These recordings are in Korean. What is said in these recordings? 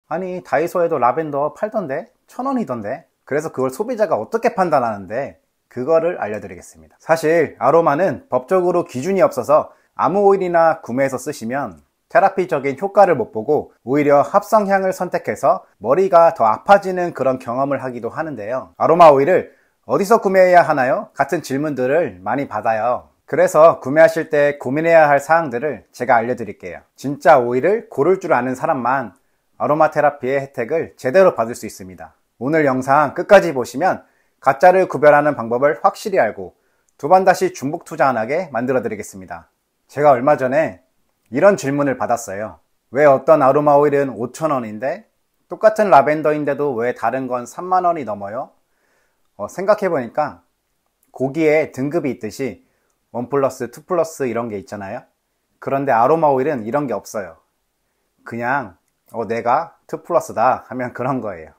아니 다이소에도 라벤더 팔던데 1,000원이던데. 그래서 그걸 소비자가 어떻게 판단하는데, 그거를 알려드리겠습니다. 사실 아로마는 법적으로 기준이 없어서 아무 오일이나 구매해서 쓰시면 테라피적인 효과를 못 보고 오히려 합성향을 선택해서 머리가 더 아파지는 그런 경험을 하기도 하는데요. 아로마 오일을 어디서 구매해야 하나요? 같은 질문들을 많이 받아요. 그래서 구매하실 때 고민해야 할 사항들을 제가 알려드릴게요. 진짜 오일을 고를 줄 아는 사람만 아로마 테라피의 혜택을 제대로 받을 수 있습니다. 오늘 영상 끝까지 보시면 가짜를 구별하는 방법을 확실히 알고 두 번 다시 중복 투자 안 하게 만들어 드리겠습니다. 제가 얼마 전에 이런 질문을 받았어요. 왜 어떤 아로마 오일은 5,000원인데 똑같은 라벤더인데도 왜 다른 건 30,000원이 넘어요? 생각해보니까 고기에 등급이 있듯이 1 플러스, 2 플러스 이런 게 있잖아요. 그런데 아로마 오일은 이런 게 없어요. 그냥 내가 2 플러스다 하면 그런 거예요.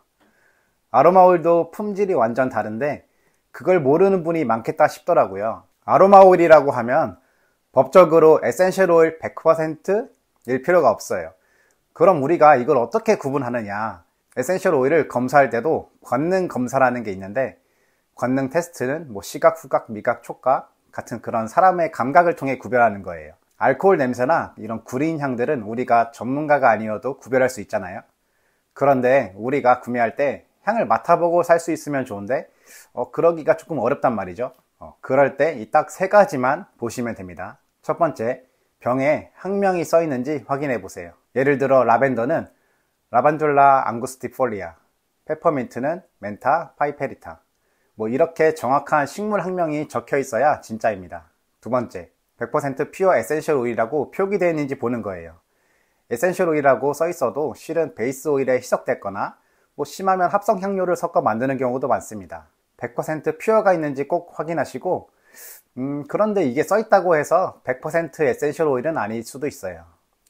아로마 오일도 품질이 완전 다른데 그걸 모르는 분이 많겠다 싶더라고요. 아로마 오일이라고 하면 법적으로 에센셜 오일 100%일 필요가 없어요. 그럼 우리가 이걸 어떻게 구분하느냐? 에센셜 오일을 검사할 때도 권능 검사라는 게 있는데, 권능 테스트는 시각, 후각, 미각, 촉각 같은 그런 사람의 감각을 통해 구별하는 거예요. 알코올 냄새나 이런 구린 향들은 우리가 전문가가 아니어도 구별할 수 있잖아요. 그런데 우리가 구매할 때 향을 맡아보고 살 수 있으면 좋은데 그러기가 조금 어렵단 말이죠. 그럴 때 이 딱 세 가지만 보시면 됩니다. 첫 번째, 병에 학명이 써 있는지 확인해 보세요. 예를 들어 라벤더는 라반둘라 앙구스티폴리아, 페퍼민트는 멘타 파이페리타, 이렇게 정확한 식물 학명이 적혀 있어야 진짜입니다. 두 번째, 100% 퓨어 에센셜 오일이라고 표기되어 있는지 보는 거예요. 에센셜 오일이라고 써 있어도 실은 베이스 오일에 희석됐거나 심하면 합성 향료를 섞어 만드는 경우도 많습니다. 100% 퓨어가 있는지 꼭 확인하시고, 그런데 이게 써 있다고 해서 100% 에센셜 오일은 아닐 수도 있어요.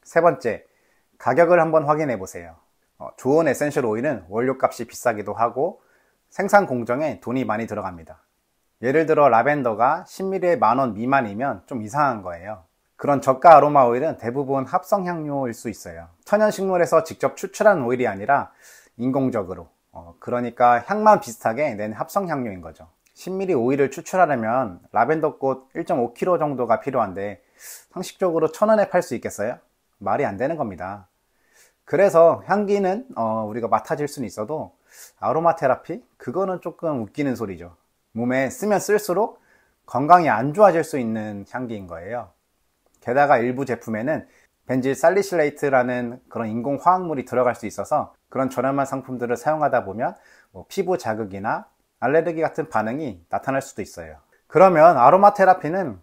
세 번째, 가격을 한번 확인해 보세요. 좋은 에센셜 오일은 원료값이 비싸기도 하고 생산 공정에 돈이 많이 들어갑니다. 예를 들어 라벤더가 10ml에 10,000원 미만이면 좀 이상한 거예요. 그런 저가 아로마 오일은 대부분 합성 향료일 수 있어요. 천연식물에서 직접 추출한 오일이 아니라 인공적으로, 그러니까 향만 비슷하게 낸 합성 향료인 거죠. 10ml 오일을 추출하려면 라벤더 꽃 1.5kg 정도가 필요한데 상식적으로 1,000원에 팔 수 있겠어요? 말이 안 되는 겁니다. 그래서 향기는 우리가 맡아질 수는 있어도 아로마 테라피? 그거는 조금 웃기는 소리죠. 몸에 쓰면 쓸수록 건강이 안 좋아질 수 있는 향기인 거예요. 게다가 일부 제품에는 벤질 살리실레이트라는 그런 인공 화학물이 들어갈 수 있어서 그런 저렴한 상품들을 사용하다 보면 피부 자극이나 알레르기 같은 반응이 나타날 수도 있어요. 그러면 아로마 테라피는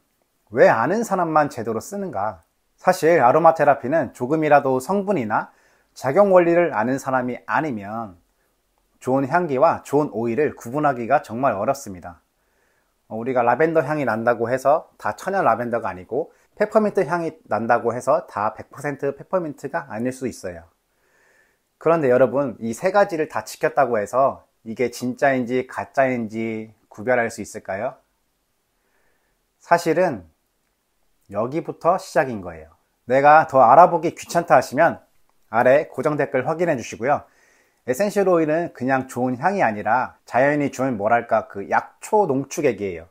왜 아는 사람만 제대로 쓰는가? 사실 아로마 테라피는 조금이라도 성분이나 작용 원리를 아는 사람이 아니면 좋은 향기와 좋은 오일을 구분하기가 정말 어렵습니다. 우리가 라벤더 향이 난다고 해서 다 천연 라벤더가 아니고 페퍼민트 향이 난다고 해서 다 100% 페퍼민트가 아닐 수 있어요. 그런데 여러분, 이 세 가지를 다 지켰다고 해서 이게 진짜인지 가짜인지 구별할 수 있을까요? 사실은 여기부터 시작인 거예요. 내가 더 알아보기 귀찮다 하시면 아래 고정 댓글 확인해 주시고요. 에센셜 오일은 그냥 좋은 향이 아니라 자연이 준 그 약초 농축액이에요.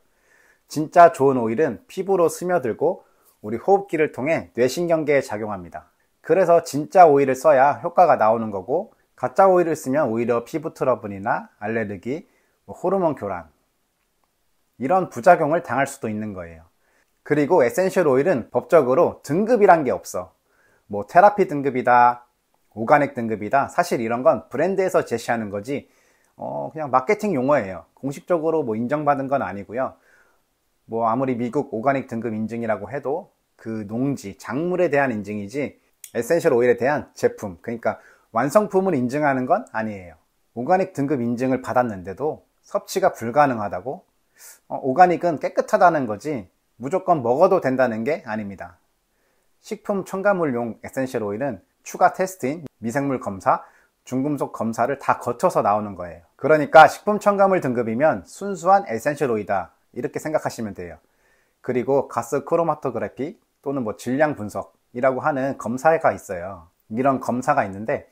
진짜 좋은 오일은 피부로 스며들고 우리 호흡기를 통해 뇌신경계에 작용합니다. 그래서 진짜 오일을 써야 효과가 나오는 거고, 가짜 오일을 쓰면 오히려 피부 트러블이나 알레르기, 호르몬 교란, 이런 부작용을 당할 수도 있는 거예요. 그리고 에센셜 오일은 법적으로 등급이란 게 없어. 테라피 등급이다, 오가닉 등급이다, 사실 이런 건 브랜드에서 제시하는 거지 그냥 마케팅 용어예요. 공식적으로 인정받은 건 아니고요. 아무리 미국 오가닉 등급 인증이라고 해도 그 농지, 작물에 대한 인증이지 에센셜 오일에 대한 제품, 그러니까 완성품을 인증하는 건 아니에요. 오가닉 등급 인증을 받았는데도 섭취가 불가능하다고? 오가닉은 깨끗하다는 거지 무조건 먹어도 된다는 게 아닙니다. 식품 첨가물용 에센셜 오일은 추가 테스트인 미생물 검사, 중금속 검사를 다 거쳐서 나오는 거예요. 그러니까 식품 첨가물 등급이면 순수한 에센셜 오일이다, 이렇게 생각하시면 돼요. 그리고 가스 크로마토그래피 또는 질량 분석이라고 하는 검사가 있어요. 이런 검사가 있는데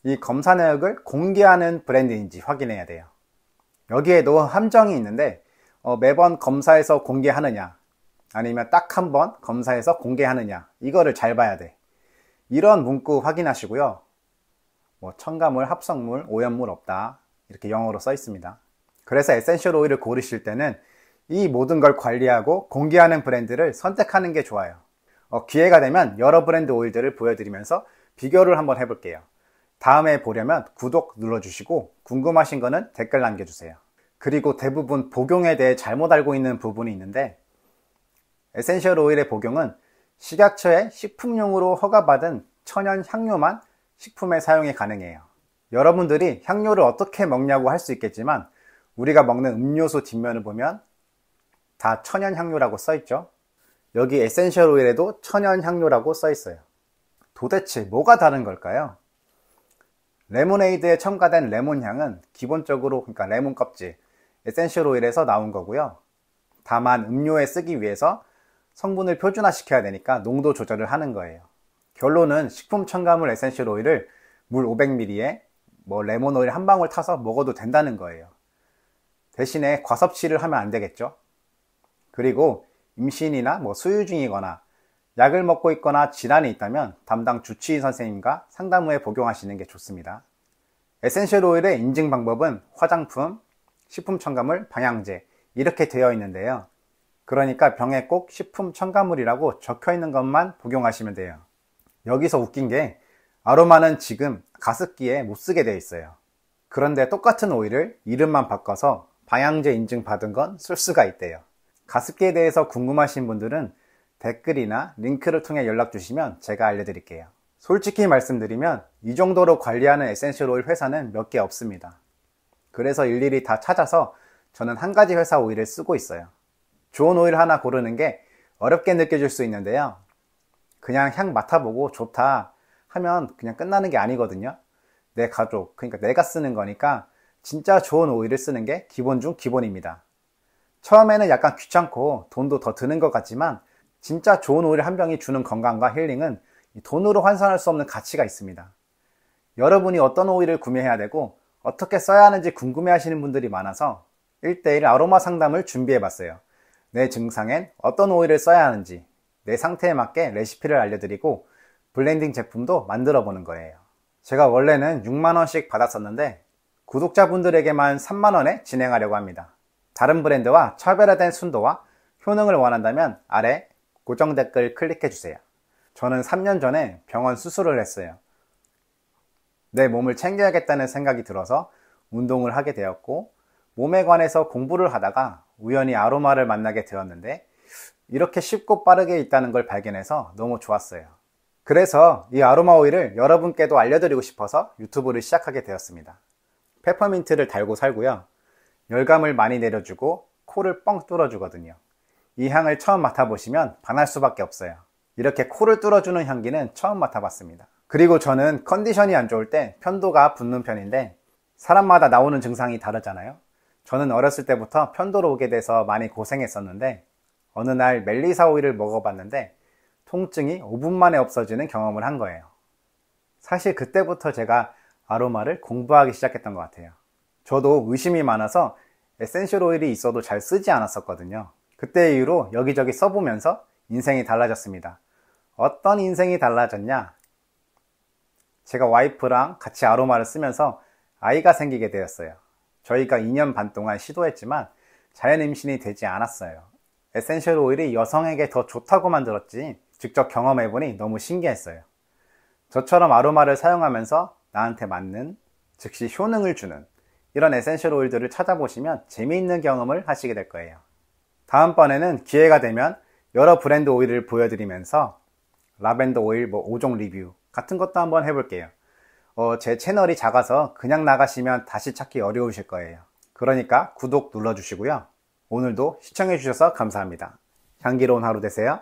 이 검사 내역을 공개하는 브랜드인지 확인해야 돼요. 여기에도 함정이 있는데 매번 검사해서 공개하느냐 아니면 딱 한 번 검사해서 공개하느냐 이거를 잘 봐야 돼. 이런 문구 확인하시고요. 첨가물, 합성물, 오염물 없다 이렇게 영어로 써 있습니다. 그래서 에센셜 오일을 고르실 때는 이 모든 걸 관리하고 공개하는 브랜드를 선택하는 게 좋아요. 기회가 되면 여러 브랜드 오일들을 보여드리면서 비교를 한번 해볼게요. 다음에 보려면 구독 눌러주시고 궁금하신 거는 댓글 남겨주세요. 그리고 대부분 복용에 대해 잘못 알고 있는 부분이 있는데 에센셜 오일의 복용은 식약처에 식품용으로 허가받은 천연 향료만 식품에 사용이 가능해요. 여러분들이 향료를 어떻게 먹냐고 할 수 있겠지만 우리가 먹는 음료수 뒷면을 보면 다 천연 향료라고 써있죠. 여기 에센셜 오일에도 천연 향료라고 써있어요. 도대체 뭐가 다른 걸까요? 레모네이드에 첨가된 레몬향은 기본적으로 그러니까 레몬 껍질, 에센셜 오일에서 나온 거고요. 다만 음료에 쓰기 위해서 성분을 표준화 시켜야 되니까 농도 조절을 하는 거예요. 결론은 식품 첨가물 에센셜 오일을 물 500ml에 레몬 오일 한 방울 타서 먹어도 된다는 거예요. 대신에 과섭취를 하면 안 되겠죠. 그리고 임신이나 수유 중이거나 약을 먹고 있거나 질환이 있다면 담당 주치의 선생님과 상담 후에 복용하시는 게 좋습니다. 에센셜 오일의 인증 방법은 화장품, 식품 첨가물, 방향제 이렇게 되어 있는데요. 그러니까 병에 꼭 식품 첨가물이라고 적혀 있는 것만 복용하시면 돼요. 여기서 웃긴 게 아로마는 지금 가습기에 못 쓰게 되어 있어요. 그런데 똑같은 오일을 이름만 바꿔서 방향제 인증 받은 건 쓸 수가 있대요. 가습기에 대해서 궁금하신 분들은 댓글이나 링크를 통해 연락 주시면 제가 알려드릴게요. 솔직히 말씀드리면 이 정도로 관리하는 에센셜 오일 회사는 몇 개 없습니다. 그래서 일일이 다 찾아서 저는 한 가지 회사 오일을 쓰고 있어요. 좋은 오일 하나 고르는 게 어렵게 느껴질 수 있는데요. 그냥 향 맡아보고 좋다 하면 그냥 끝나는 게 아니거든요. 내 가족, 그러니까 내가 쓰는 거니까 진짜 좋은 오일을 쓰는 게 기본 중 기본입니다. 처음에는 약간 귀찮고 돈도 더 드는 것 같지만 진짜 좋은 오일 한 병이 주는 건강과 힐링은 돈으로 환산할 수 없는 가치가 있습니다. 여러분이 어떤 오일을 구매해야 되고 어떻게 써야 하는지 궁금해 하시는 분들이 많아서 1:1 아로마 상담을 준비해 봤어요. 내 증상엔 어떤 오일을 써야 하는지 내 상태에 맞게 레시피를 알려드리고 블렌딩 제품도 만들어 보는 거예요. 제가 원래는 6만원씩 받았었는데 구독자분들에게만 3만원에 진행하려고 합니다. 다른 브랜드와 차별화된 순도와 효능을 원한다면 아래 고정 댓글 클릭해 주세요. 저는 3년 전에 병원 수술을 했어요. 내 몸을 챙겨야겠다는 생각이 들어서 운동을 하게 되었고 몸에 관해서 공부를 하다가 우연히 아로마를 만나게 되었는데 이렇게 쉽고 빠르게 있다는 걸 발견해서 너무 좋았어요. 그래서 이 아로마 오일을 여러분께도 알려드리고 싶어서 유튜브를 시작하게 되었습니다. 페퍼민트를 달고 살고요. 열감을 많이 내려주고 코를 뻥 뚫어주거든요. 이 향을 처음 맡아보시면 반할 수밖에 없어요. 이렇게 코를 뚫어주는 향기는 처음 맡아봤습니다. 그리고 저는 컨디션이 안 좋을 때 편도가 붓는 편인데 사람마다 나오는 증상이 다르잖아요. 저는 어렸을 때부터 편도로 오게 돼서 많이 고생했었는데 어느 날 멜리사 오일을 먹어봤는데 통증이 5분 만에 없어지는 경험을 한 거예요. 사실 그때부터 제가 아로마를 공부하기 시작했던 것 같아요. 저도 의심이 많아서 에센셜 오일이 있어도 잘 쓰지 않았었거든요. 그때 이후로 여기저기 써보면서 인생이 달라졌습니다. 어떤 인생이 달라졌냐? 제가 와이프랑 같이 아로마를 쓰면서 아이가 생기게 되었어요. 저희가 2년 반 동안 시도했지만 자연 임신이 되지 않았어요. 에센셜 오일이 여성에게 더 좋다고만 들었지 직접 경험해보니 너무 신기했어요. 저처럼 아로마를 사용하면서 나한테 맞는, 즉시 효능을 주는 이런 에센셜 오일들을 찾아보시면 재미있는 경험을 하시게 될 거예요. 다음번에는 기회가 되면 여러 브랜드 오일을 보여드리면서 라벤더 오일 5종 리뷰 같은 것도 한번 해볼게요. 제 채널이 작아서 그냥 나가시면 다시 찾기 어려우실 거예요. 그러니까 구독 눌러주시고요. 오늘도 시청해주셔서 감사합니다. 향기로운 하루 되세요.